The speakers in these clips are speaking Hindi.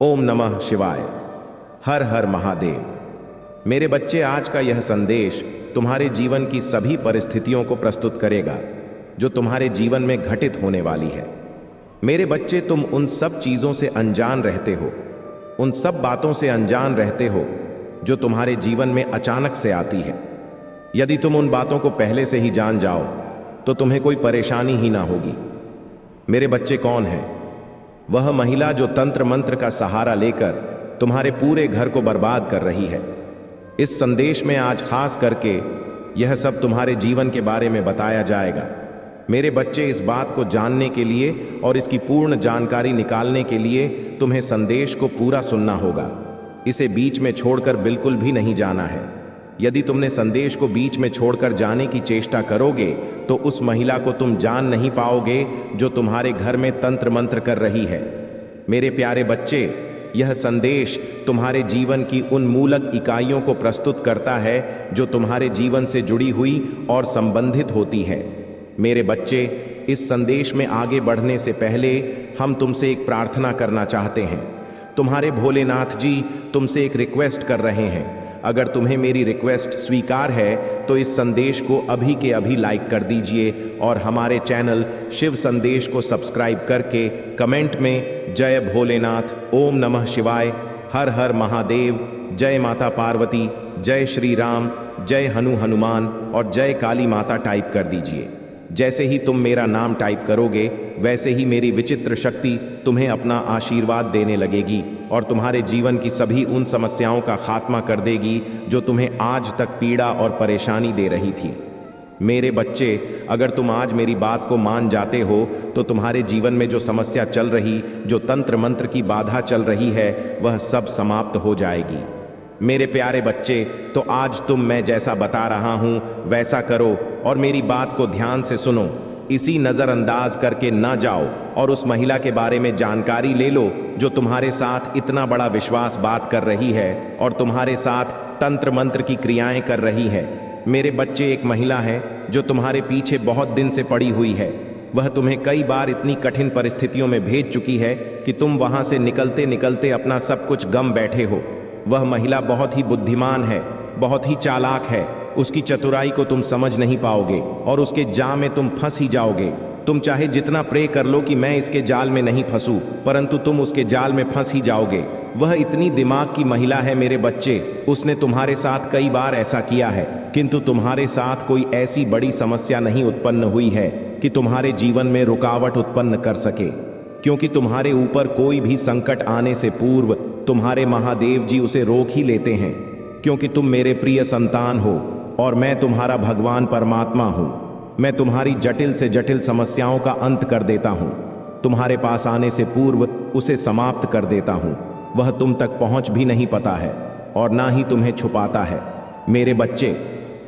ओम नमः शिवाय। हर हर महादेव। मेरे बच्चे, आज का यह संदेश तुम्हारे जीवन की सभी परिस्थितियों को प्रस्तुत करेगा जो तुम्हारे जीवन में घटित होने वाली है। मेरे बच्चे, तुम उन सब चीज़ों से अनजान रहते हो, उन सब बातों से अनजान रहते हो जो तुम्हारे जीवन में अचानक से आती है। यदि तुम उन बातों को पहले से ही जान जाओ तो तुम्हें कोई परेशानी ही ना होगी। मेरे बच्चे, कौन है वह महिला जो तंत्र मंत्र का सहारा लेकर तुम्हारे पूरे घर को बर्बाद कर रही है? इस संदेश में आज खास करके यह सब तुम्हारे जीवन के बारे में बताया जाएगा। मेरे बच्चे, इस बात को जानने के लिए और इसकी पूर्ण जानकारी निकालने के लिए तुम्हें संदेश को पूरा सुनना होगा। इसे बीच में छोड़कर बिल्कुल भी नहीं जाना है। यदि तुमने संदेश को बीच में छोड़कर जाने की चेष्टा करोगे तो उस महिला को तुम जान नहीं पाओगे जो तुम्हारे घर में तंत्र मंत्र कर रही है। मेरे प्यारे बच्चे, यह संदेश तुम्हारे जीवन की उन मूलक इकाइयों को प्रस्तुत करता है जो तुम्हारे जीवन से जुड़ी हुई और संबंधित होती है। मेरे बच्चे, इस संदेश में आगे बढ़ने से पहले हम तुमसे एक प्रार्थना करना चाहते हैं। तुम्हारे भोलेनाथ जी तुमसे एक रिक्वेस्ट कर रहे हैं। अगर तुम्हें मेरी रिक्वेस्ट स्वीकार है तो इस संदेश को अभी के अभी लाइक कर दीजिए और हमारे चैनल शिव संदेश को सब्सक्राइब करके कमेंट में जय भोलेनाथ, ओम नमः शिवाय, हर हर महादेव, जय माता पार्वती, जय श्री राम, जय हनुमान और जय काली माता टाइप कर दीजिए। जैसे ही तुम मेरा नाम टाइप करोगे वैसे ही मेरी विचित्र शक्ति तुम्हें अपना आशीर्वाद देने लगेगी और तुम्हारे जीवन की सभी उन समस्याओं का खात्मा कर देगी जो तुम्हें आज तक पीड़ा और परेशानी दे रही थी। मेरे बच्चे, अगर तुम आज मेरी बात को मान जाते हो तो तुम्हारे जीवन में जो समस्या चल रही, जो तंत्र मंत्र की बाधा चल रही है, वह सब समाप्त हो जाएगी। मेरे प्यारे बच्चे, तो आज तुम मैं जैसा बता रहा हूं वैसा करो और मेरी बात को ध्यान से सुनो। इसी नज़रअंदाज करके ना जाओ और उस महिला के बारे में जानकारी ले लो जो तुम्हारे साथ इतना बड़ा विश्वास बात कर रही है और तुम्हारे साथ तंत्र मंत्र की क्रियाएं कर रही है। मेरे बच्चे, एक महिला है जो तुम्हारे पीछे बहुत दिन से पड़ी हुई है। वह तुम्हें कई बार इतनी कठिन परिस्थितियों में भेज चुकी है कि तुम वहां से निकलते निकलते अपना सब कुछ गम बैठे हो। वह महिला बहुत ही बुद्धिमान है, बहुत ही चालाक है। उसकी चतुराई को तुम समझ नहीं पाओगे और उसके जाल में तुम फंस ही जाओगे। तुम चाहे जितना प्रे कर लो कि मैं इसके जाल में नहीं फंसूं, परंतु तुम उसके जाल में फंस ही जाओगे। वह इतनी दिमाग की महिला है मेरे बच्चे। उसने तुम्हारे साथ कई बार ऐसा किया है, किंतु तुम्हारे साथ कोई ऐसी बड़ी समस्या नहीं उत्पन्न हुई है कि तुम्हारे जीवन में रुकावट उत्पन्न कर सके, क्योंकि तुम्हारे ऊपर कोई भी संकट आने से पूर्व तुम्हारे महादेव जी उसे रोक ही लेते हैं, क्योंकि तुम मेरे प्रिय संतान हो और मैं तुम्हारा भगवान परमात्मा हूँ। मैं तुम्हारी जटिल से जटिल समस्याओं का अंत कर देता हूँ। तुम्हारे पास आने से पूर्व उसे समाप्त कर देता हूँ। वह तुम तक पहुँच भी नहीं पाता है और ना ही तुम्हें छुपाता है। मेरे बच्चे,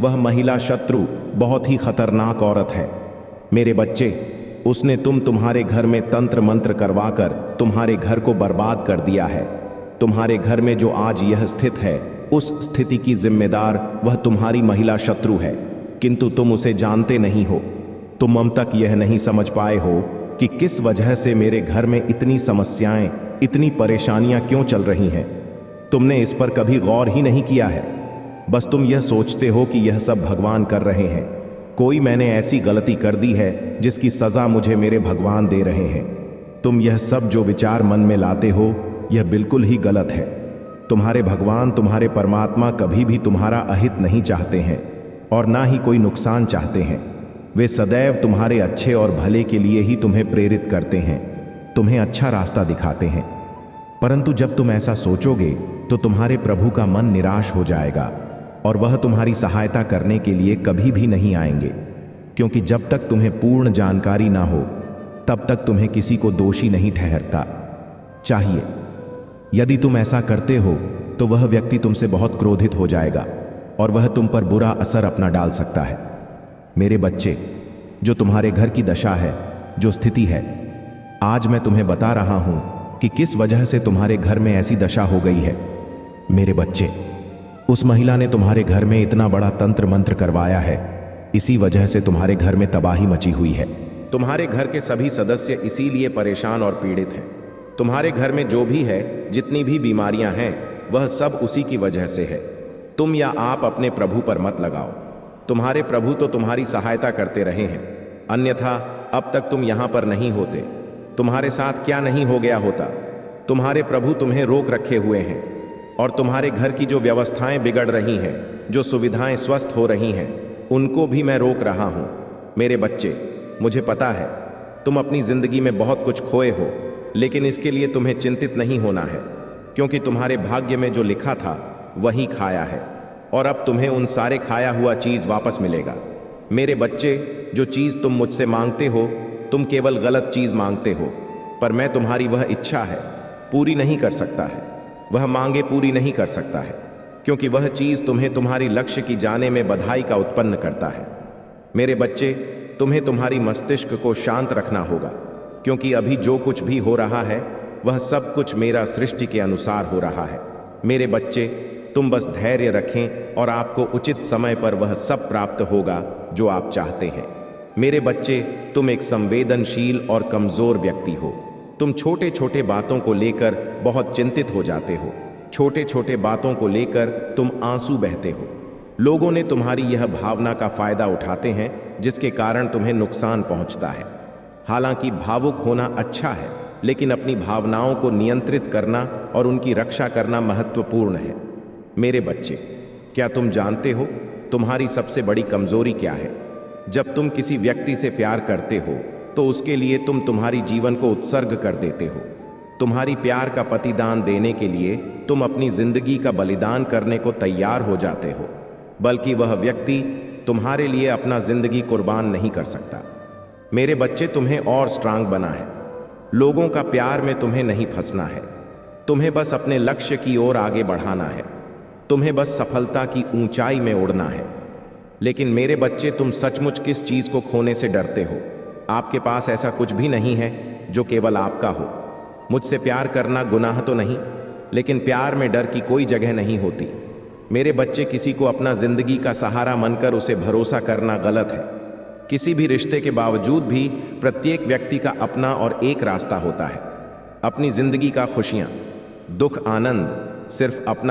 वह महिला शत्रु बहुत ही खतरनाक औरत है। मेरे बच्चे, उसने तुम्हारे घर में तंत्र मंत्र करवाकर तुम्हारे घर को बर्बाद कर दिया है। तुम्हारे घर में जो आज यह स्थित है, उस स्थिति की जिम्मेदार वह तुम्हारी महिला शत्रु है, किंतु तुम उसे जानते नहीं हो। तुम अब तक यह नहीं समझ पाए हो कि किस वजह से मेरे घर में इतनी समस्याएं, इतनी परेशानियां क्यों चल रही हैं। तुमने इस पर कभी गौर ही नहीं किया है। बस तुम यह सोचते हो कि यह सब भगवान कर रहे हैं। कोई मैंने ऐसी गलती कर दी है जिसकी सजा मुझे मेरे भगवान दे रहे हैं। तुम यह सब जो विचार मन में लाते हो, यह बिल्कुल ही गलत है। तुम्हारे भगवान, तुम्हारे परमात्मा कभी भी तुम्हारा अहित नहीं चाहते हैं और ना ही कोई नुकसान चाहते हैं। वे सदैव तुम्हारे अच्छे और भले के लिए ही तुम्हें प्रेरित करते हैं, तुम्हें अच्छा रास्ता दिखाते हैं। परंतु जब तुम ऐसा सोचोगे तो तुम्हारे प्रभु का मन निराश हो जाएगा और वह तुम्हारी सहायता करने के लिए कभी भी नहीं आएंगे, क्योंकि जब तक तुम्हें पूर्ण जानकारी ना हो तब तक तुम्हें किसी को दोषी नहीं ठहरता चाहिए। यदि तुम ऐसा करते हो तो वह व्यक्ति तुमसे बहुत क्रोधित हो जाएगा और वह तुम पर बुरा असर अपना डाल सकता है। मेरे बच्चे, जो तुम्हारे घर की दशा है, जो स्थिति है, आज मैं तुम्हें बता रहा हूं कि किस वजह से तुम्हारे घर में ऐसी दशा हो गई है। मेरे बच्चे, उस महिला ने तुम्हारे घर में इतना बड़ा तंत्र मंत्र करवाया है, इसी वजह से तुम्हारे घर में तबाही मची हुई है। तुम्हारे घर के सभी सदस्य इसीलिए परेशान और पीड़ित हैं। तुम्हारे घर में जो भी है, जितनी भी बीमारियां हैं, वह सब उसी की वजह से है। तुम या आप अपने प्रभु पर मत लगाओ। तुम्हारे प्रभु तो तुम्हारी सहायता करते रहे हैं, अन्यथा अब तक तुम यहां पर नहीं होते। तुम्हारे साथ क्या नहीं हो गया होता। तुम्हारे प्रभु तुम्हें रोक रखे हुए हैं, और तुम्हारे घर की जो व्यवस्थाएं बिगड़ रही हैं, जो सुविधाएं स्वस्थ हो रही हैं, उनको भी मैं रोक रहा हूं। मेरे बच्चे, मुझे पता है तुम अपनी जिंदगी में बहुत कुछ खोए हो, लेकिन इसके लिए तुम्हें चिंतित नहीं होना है, क्योंकि तुम्हारे भाग्य में जो लिखा था वही खाया है, और अब तुम्हें उन सारे खाया हुआ चीज वापस मिलेगा। मेरे बच्चे, जो चीज तुम मुझसे मांगते हो, तुम केवल गलत चीज मांगते हो, पर मैं तुम्हारी वह इच्छा है पूरी नहीं कर सकता है। वह मांगे पूरी नहीं कर सकता है, क्योंकि वह चीज तुम्हें तुम्हारी लक्ष्य की जाने में बधाई का उत्पन्न करता है। मेरे बच्चे, तुम्हें तुम्हारी मस्तिष्क को शांत रखना होगा, क्योंकि अभी जो कुछ भी हो रहा है वह सब कुछ मेरा सृष्टि के अनुसार हो रहा है। मेरे बच्चे, तुम बस धैर्य रखें और आपको उचित समय पर वह सब प्राप्त होगा जो आप चाहते हैं। मेरे बच्चे, तुम एक संवेदनशील और कमजोर व्यक्ति हो। तुम छोटे छोटे बातों को लेकर बहुत चिंतित हो जाते हो। छोटे छोटे बातों को लेकर तुम आंसू बहते हो। लोगों ने तुम्हारी यह भावना का फायदा उठाते हैं, जिसके कारण तुम्हें नुकसान पहुंचता है। हालांकि भावुक होना अच्छा है, लेकिन अपनी भावनाओं को नियंत्रित करना और उनकी रक्षा करना महत्वपूर्ण है। मेरे बच्चे, क्या तुम जानते हो तुम्हारी सबसे बड़ी कमजोरी क्या है? जब तुम किसी व्यक्ति से प्यार करते हो तो उसके लिए तुम तुम्हारी जीवन को उत्सर्ग कर देते हो। तुम्हारी प्यार का प्रतिदान देने के लिए तुम अपनी जिंदगी का बलिदान करने को तैयार हो जाते हो, बल्कि वह व्यक्ति तुम्हारे लिए अपना जिंदगी कुर्बान नहीं कर सकता। मेरे बच्चे, तुम्हें और स्ट्रांग बना है। लोगों का प्यार में तुम्हें नहीं फंसना है। तुम्हें बस अपने लक्ष्य की ओर आगे बढ़ाना है। तुम्हें बस सफलता की ऊंचाई में उड़ना है। लेकिन मेरे बच्चे, तुम सचमुच किस चीज को खोने से डरते हो? आपके पास ऐसा कुछ भी नहीं है जो केवल आपका हो। मुझसे प्यार करना गुनाह तो नहीं, लेकिन प्यार में डर की कोई जगह नहीं होती। मेरे बच्चे, किसी को अपना जिंदगी का सहारा मानकर उसे भरोसा करना गलत है। किसी भी रिश्ते के बावजूद भी प्रत्येक व्यक्ति का अपना और एक रास्ता होता है। अपनी जिंदगी का खुशियां, दुख, आनंद सिर्फ अपना